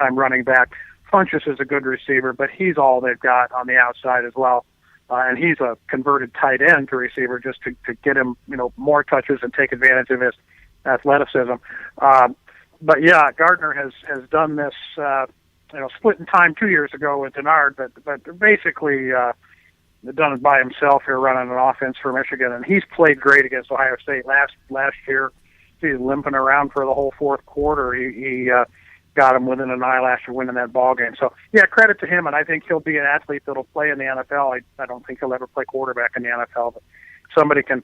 big-time running back. Funchess is a good receiver, but he's all they've got on the outside as well. And he's a converted tight end to receiver just to get him, more touches and take advantage of his athleticism. But yeah, Gardner has done this, split in time 2 years ago with Denard, but basically done it by himself here running an offense for Michigan. And he's played great against Ohio State last year. He's limping around for the whole fourth quarter. He got him within an eyelash of winning that ball game. So, yeah, credit to him, and I think he'll be an athlete that'll play in the NFL. I don't think he'll ever play quarterback in the NFL, but somebody can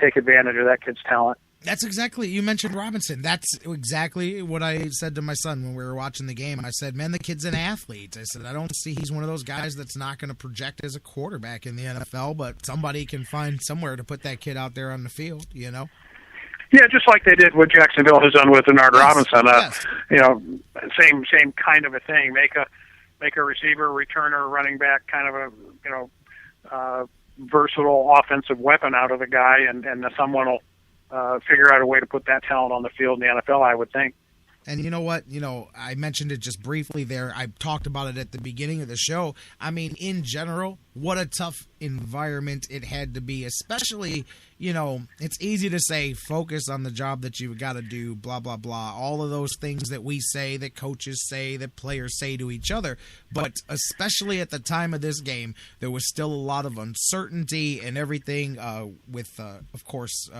take advantage of that kid's talent. That's exactly, you mentioned Robinson. That's exactly what I said to my son when we were watching the game. I said, man, the kid's an athlete. I said, I don't see he's one of those guys that's not going to project as a quarterback in the NFL, but somebody can find somewhere to put that kid out there on the field, Yeah, just like they did what Jacksonville has done with Denard Robinson. Same kind of a thing. Make a receiver, returner, running back, kind of a versatile offensive weapon out of the guy, and someone will figure out a way to put that talent on the field in the NFL, I would think. And you know what? I mentioned it just briefly there. I talked about it at the beginning of the show. I mean, in general, what a tough environment it had to be, especially, it's easy to say focus on the job that you've got to do, blah, blah, blah, all of those things that we say, that coaches say, that players say to each other. But especially at the time of this game, there was still a lot of uncertainty and everything with, of course,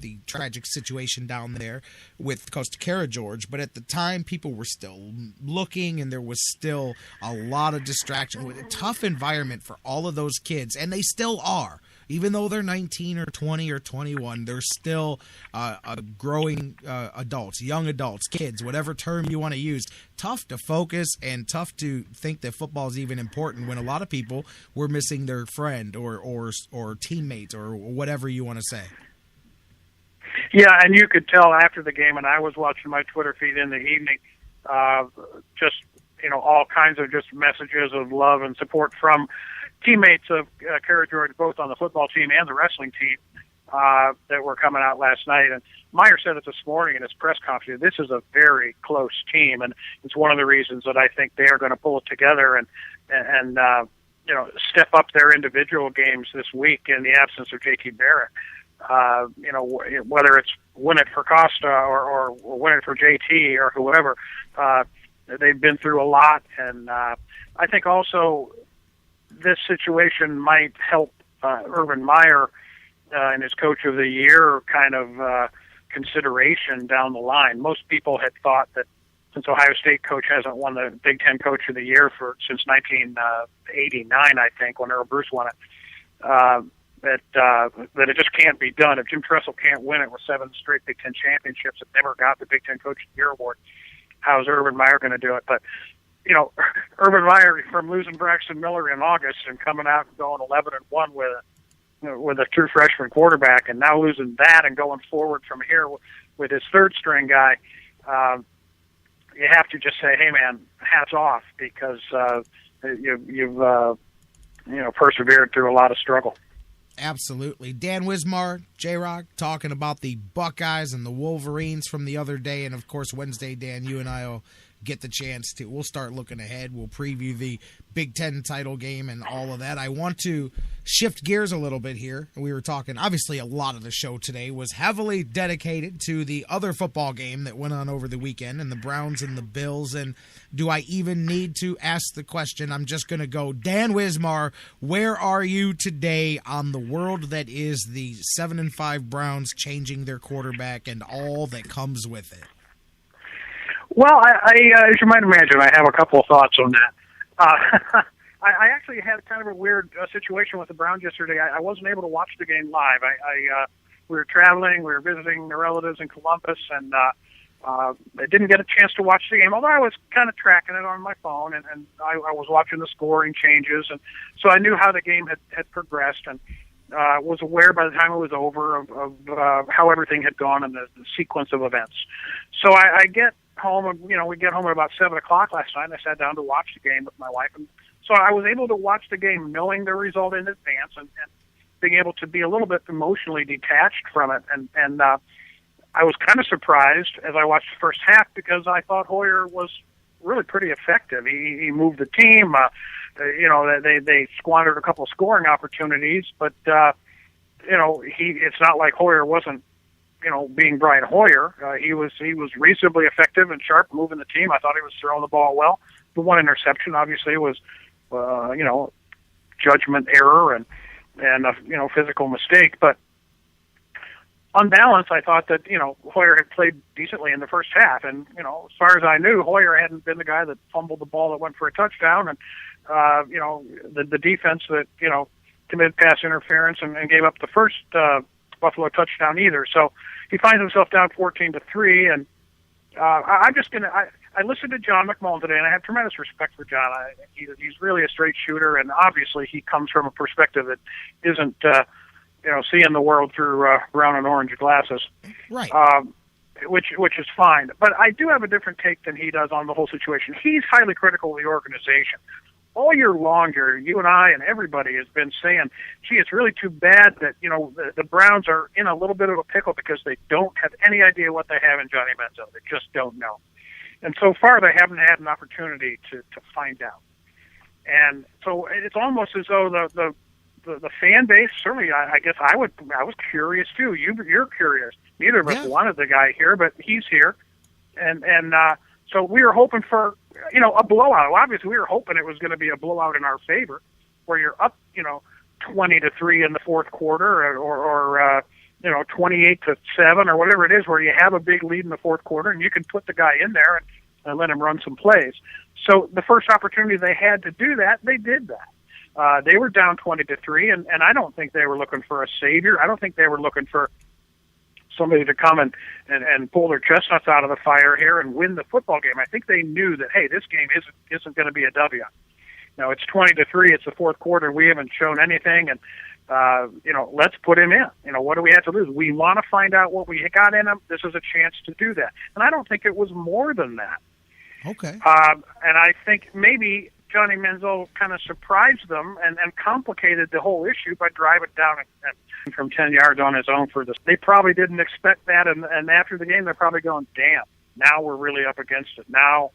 the tragic situation down there with Kosta Karageorge. But at the time, people were still looking, and there was still a lot of distraction. With a tough environment for all of those kids, and they still are. Even though they're 19 or 20 or 21, they're still growing adults, young adults, kids, whatever term you want to use. Tough to focus and tough to think that football is even important when a lot of people were missing their friend or teammate or whatever you want to say. Yeah, and you could tell after the game, and I was watching my Twitter feed in the evening, all kinds of just messages of love and support from teammates of Karageorge, both on the football team and the wrestling team, that were coming out last night. And Meyer said it this morning in his press conference. This is a very close team, and it's one of the reasons that I think they are going to pull it together and step up their individual games this week in the absence of J.T. Barrett. Whether it's win it for Kosta or win it for JT or whoever, they've been through a lot, and I think also this situation might help Urban Meyer in his Coach of the Year kind of consideration down the line. Most people had thought that since Ohio State coach hasn't won the Big Ten Coach of the Year since 1989, I think, when Earl Bruce won it. That it just can't be done. If Jim Tressel can't win it with 7 straight Big Ten championships and never got the Big Ten Coach of the Year award, how is Urban Meyer going to do it? But, Urban Meyer, from losing Braxton Miller in August and coming out and going 11-1 with a true freshman quarterback, and now losing that and going forward from here with his third string guy, you have to just say, hey man, hats off, because you've persevered through a lot of struggle. Absolutely. Dan Wismar, J-Rock, talking about the Buckeyes and the Wolverines from the other day. And, of course, Wednesday, Dan, you and I will get the chance to. We'll start looking ahead. We'll preview the Big Ten title game and all of that. I want to shift gears a little bit here. We were talking, obviously, a lot of the show today was heavily dedicated to the other football game that went on over the weekend, and the Browns and the Bills. And do I even need to ask the question? I'm just going to go, Dan Wismar, where are you today on the world that is the 7-5 Browns changing their quarterback and all that comes with it? Well, as you might imagine, I have a couple of thoughts on that. I actually had kind of a weird situation with the Browns yesterday. I wasn't able to watch the game live. We were traveling, we were visiting the relatives in Columbus, and I didn't get a chance to watch the game, although I was kind of tracking it on my phone, and I was watching the scoring changes, and so I knew how the game had progressed, and was aware by the time it was over of how everything had gone in the sequence of events. So I get home, we get home at about 7 o'clock last night, and I sat down to watch the game with my wife. And so I was able to watch the game knowing the result in advance and being able to be a little bit emotionally detached from it. And I was kind of surprised as I watched the first half, because I thought Hoyer was really pretty effective. He moved the team. They squandered a couple of scoring opportunities, but it's not like Hoyer wasn't being Brian Hoyer. He was reasonably effective and sharp moving the team. I thought he was throwing the ball well. The one interception obviously was judgment error and a physical mistake, but on balance, I thought that, Hoyer had played decently in the first half. And, as far as I knew, Hoyer hadn't been the guy that fumbled the ball that went for a touchdown. And, the defense that, committed pass interference and gave up the first Buffalo touchdown either. So he finds himself down 14-3. And I'm just going to, I listened to John McMullen today, and I have tremendous respect for John. He's really a straight shooter, and obviously he comes from a perspective that isn't, seeing the world through brown and orange glasses, right? Which is fine. But I do have a different take than he does on the whole situation. He's highly critical of the organization. All year long here, you and I and everybody has been saying, gee, it's really too bad that, the Browns are in a little bit of a pickle because they don't have any idea what they have in Johnny Manziel. They just don't know. And so far, they haven't had an opportunity to find out. And so it's almost as though the fan base, certainly, I guess I was curious too. You're curious. Neither of us wanted the guy here, but he's here, and so we were hoping for a blowout. Obviously, we were hoping it was going to be a blowout in our favor, where you're up 20-3 in the fourth quarter, or 28-7 or whatever it is, where you have a big lead in the fourth quarter and you can put the guy in there and let him run some plays. So the first opportunity they had to do that, they did that. They were down 20-3, and I don't think they were looking for a savior. I don't think they were looking for somebody to come and pull their chestnuts out of the fire here and win the football game. I think they knew that, hey, this game isn't going to be a W. Now it's 20-3. It's the fourth quarter. We haven't shown anything, and let's put him in. What do we have to lose? We want to find out what we got in him. This is a chance to do that, and I don't think it was more than that. Okay. And I think maybe Johnny Manziel kind of surprised them and complicated the whole issue by driving down and from 10 yards on his own for this. They probably didn't expect that, and after the game, they're probably going, damn, now we're really up against it. Now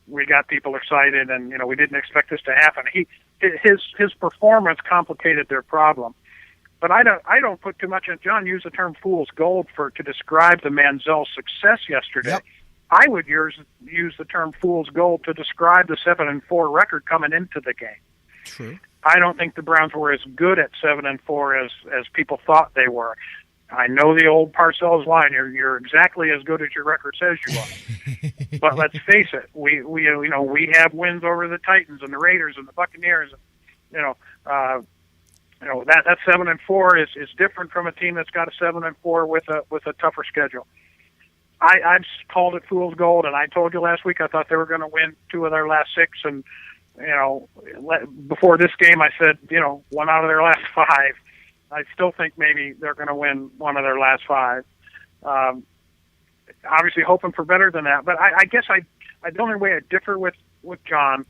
we got people excited, and, we didn't expect this to happen. His performance complicated their problem. But I don't put too much in. John used the term fool's gold to describe the Manziel success yesterday. Yep. I would use the term fool's gold to describe the 7-4 record coming into the game. True. I don't think the Browns were as good at 7-4 as people thought they were. I know the old Parcells line. You're exactly as good as your record says you are. But let's face it, we have wins over the Titans and the Raiders and the Buccaneers. That 7-4 is different from a team that's got a 7-4 with a tougher schedule. I've called it fool's gold, and I told you last week I thought they were going to win 2 of their last 6, and before this game I said 1 out of their last 5. I still think maybe they're going to win 1 of their last 5. Obviously hoping for better than that, but I guess the only way I differ with John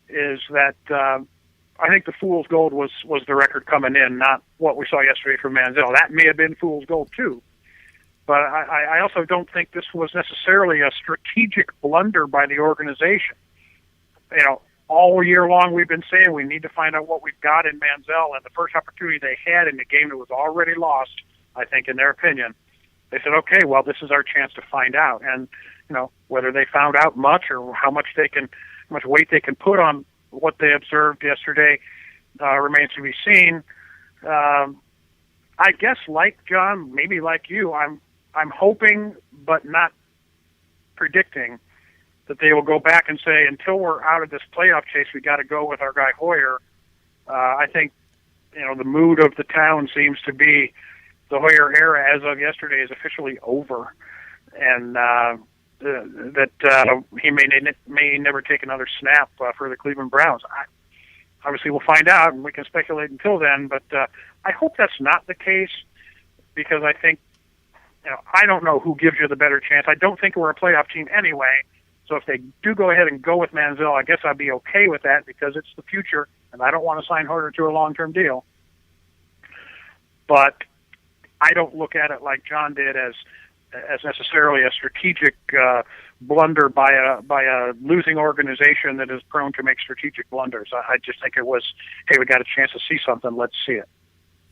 is that I think the fool's gold was the record coming in, not what we saw yesterday from Manziel. That may have been fool's gold too. But I also don't think this was necessarily a strategic blunder by the organization. All year long we've been saying we need to find out what we've got in Manziel, and the first opportunity they had in the game that was already lost, I think, in their opinion, they said, okay, well, this is our chance to find out. And, whether they found out much or how much weight they can put on what they observed yesterday remains to be seen. I guess, like John, maybe like you, I'm hoping but not predicting that they will go back and say, until we're out of this playoff chase, we got to go with our guy Hoyer. I think, the mood of the town seems to be the Hoyer era as of yesterday is officially over, and that he may never take another snap for the Cleveland Browns. Obviously, we'll find out, and we can speculate until then, but I hope that's not the case, because I think, I don't know who gives you the better chance. I don't think we're a playoff team anyway. So if they do go ahead and go with Manziel, I guess I'd be okay with that, because it's the future, and I don't want to sign Hoyer to a long-term deal. But I don't look at it like John did as necessarily a strategic blunder by a losing organization that is prone to make strategic blunders. I just think it was, hey, we got a chance to see something. Let's see it.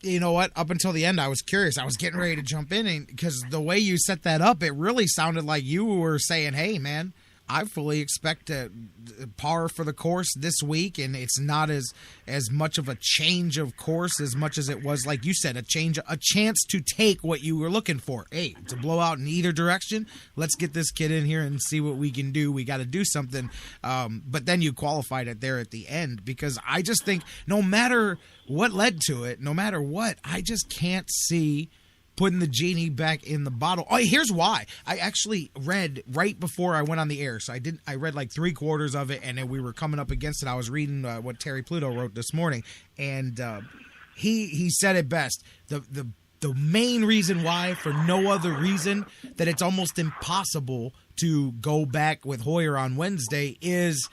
You know what? Up until the end, I was curious. I was getting ready to jump in because the way you set that up, it really sounded like you were saying, hey, man, I fully expect a par for the course this week, and it's not as much of a change of course as much as it was, like you said, a chance to take what you were looking for. Hey, it's a blowout in either direction. Let's get this kid in here and see what we can do. We got to do something. But then you qualified it there at the end, because I just think no matter what led to it, no matter what, I just can't see putting the genie back in the bottle. Oh, here's why. I actually read right before I went on the air, so I read like 3/4 of it, and then we were coming up against it. I was reading what Terry Pluto wrote this morning, and he said it best. The main reason why, for no other reason, that it's almost impossible to go back with Hoyer on Wednesday is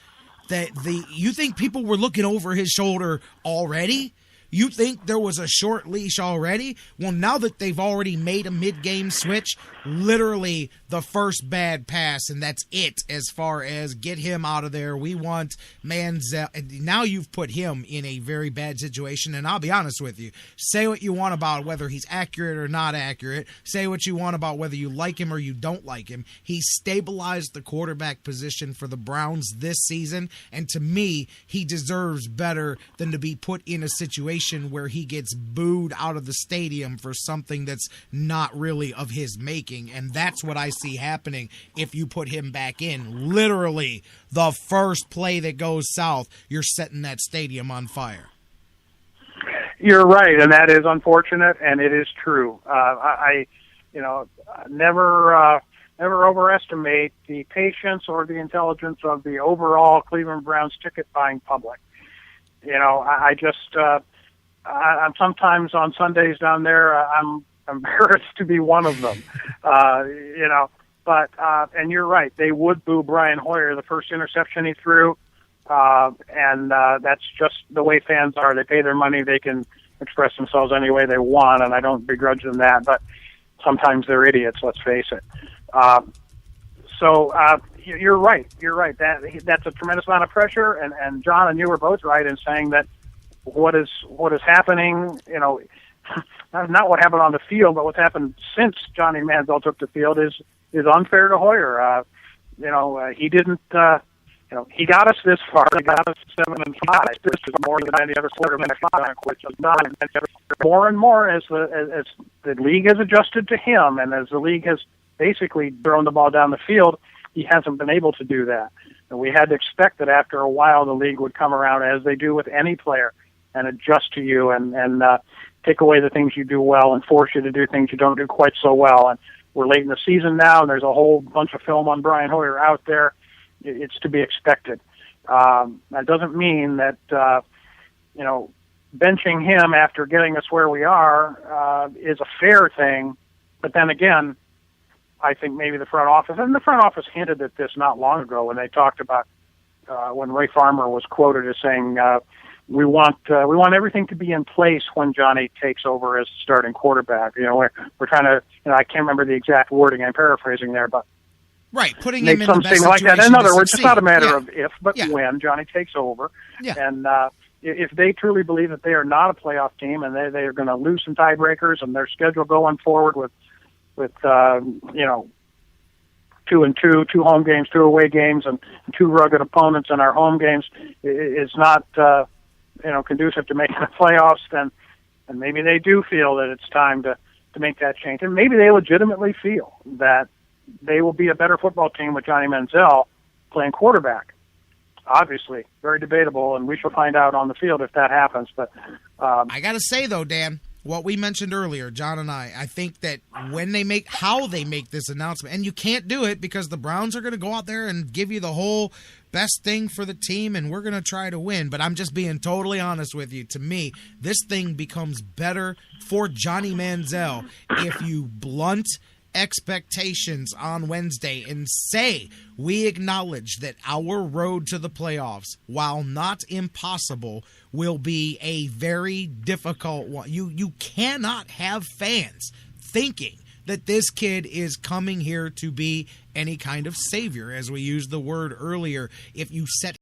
that you think people were looking over his shoulder already? You think there was a short leash already? Well, now that they've already made a mid-game switch, literally the first bad pass, and that's it as far as get him out of there. We want Manziel. Now you've put him in a very bad situation, and I'll be honest with you. Say what you want about whether he's accurate or not accurate. Say what you want about whether you like him or you don't like him. He stabilized the quarterback position for the Browns this season, and to me, he deserves better than to be put in a situation where he gets booed out of the stadium for something that's not really of his making. And that's what I see happening if you put him back in. Literally, the first play that goes south, you're setting that stadium on fire. You're right, and that is unfortunate, and it is true. I never overestimate the patience or the intelligence of the overall Cleveland Browns ticket buying public. I'm sometimes on Sundays down there, I'm embarrassed to be one of them, But and you're right, they would boo Brian Hoyer the first interception he threw, and that's just the way fans are. They pay their money, they can express themselves any way they want, and I don't begrudge them that. But sometimes they're idiots. Let's face it. You're right. You're right. That's a tremendous amount of pressure, and John and you were both right in saying that. What is happening, not what happened on the field, but what's happened since Johnny Manziel took the field is unfair to Hoyer. He didn't, he got us this far. He got us 7-5. This is more than any other quarterback, which is not. More and more as the league has adjusted to him, and as the league has basically thrown the ball down the field, he hasn't been able to do that. And we had to expect that after a while the league would come around, as they do with any player, and adjust to you and take away the things you do well and force you to do things you don't do quite so well. And we're late in the season now, and there's a whole bunch of film on Brian Hoyer out there. It's to be expected. That doesn't mean that, benching him after getting us where we are is a fair thing. But then again, I think maybe the front office hinted at this not long ago when they talked about when Ray Farmer was quoted as saying, we want everything to be in place when Johnny takes over as starting quarterback. We're trying to, I can't remember the exact wording. I'm paraphrasing there, but right, putting him in the best like situation. That. In other words, it's not a matter of if, but when Johnny takes over. Yeah. And if they truly believe that they are not a playoff team and they are going to lose some tiebreakers and their schedule going forward with 2-2, 2 home games, 2 away games, and 2 rugged opponents in our home games is not conducive to making the playoffs, then and maybe they do feel that it's time to make that change. And maybe they legitimately feel that they will be a better football team with Johnny Manziel playing quarterback. Obviously, very debatable, and we shall find out on the field if that happens. But I got to say, though, Dan, what we mentioned earlier, John and I think that how they make this announcement, and you can't do it because the Browns are going to go out there and give you the whole best thing for the team, and we're going to try to win. But I'm just being totally honest with you. To me, this thing becomes better for Johnny Manziel if you blunt expectations on Wednesday and say we acknowledge that our road to the playoffs, while not impossible, will be a very difficult one. You cannot have fans thinking that this kid is coming here to be any kind of savior, as we used the word earlier. If you set